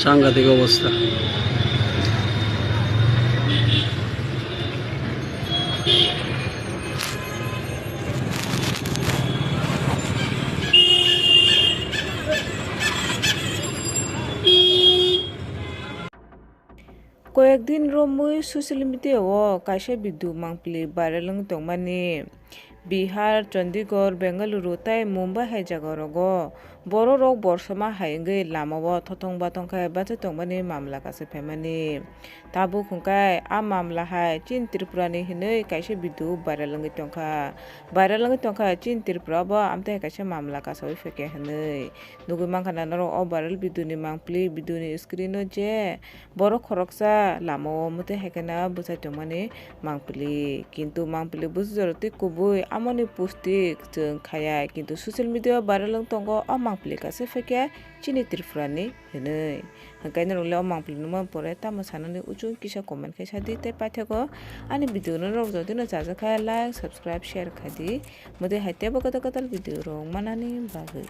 সাংঘাতিক অবস্থা। কয়েকদিন রমুই সোশ্যাল মিডিয়াও কাইসা বিদ্যু মাংপলি ভাইরাল তংমানি বিহার চণ্ডীগড় বেঙ্গালুরু তাই মুম্বাই হাই জায়গারোগো বড় রোগ বর্ষমা হাইঙ্গै লামাও থথং বাথং খাই বাচ্চা তংমানি মামলা কাছে ফেমানি তাবু खुंखाय आ मामला हाय चीन त्रिपुरानि हिनै काइसे बिदु भाइराल तंखा चीन त्रिपुरा बो आमते काइसे मामला कासावै फेके हिनै नुगै मांखाना नरो ओ भाइराल बिदुनि मांपली बिदुनि स्क्रिनो जे बर' खरकसा लामाओ मते हायखाना बुसाय तंमानि मांपली किन्तु मांपली बुजरति कुबुय आमनि पुस्टिक जों खाया किन्तु सोशल मिडिया भाइराल तंगो ओ मांपली कासे फेके चीन त्रिपुरानि हिनै hangkai narole o mangpili numa pore tamo sanani uchu kisa comment khai sadi te paithako ani video no rok jodi no jaja khai like subscribe share khai di mode haite bo kota video rok manani bagui।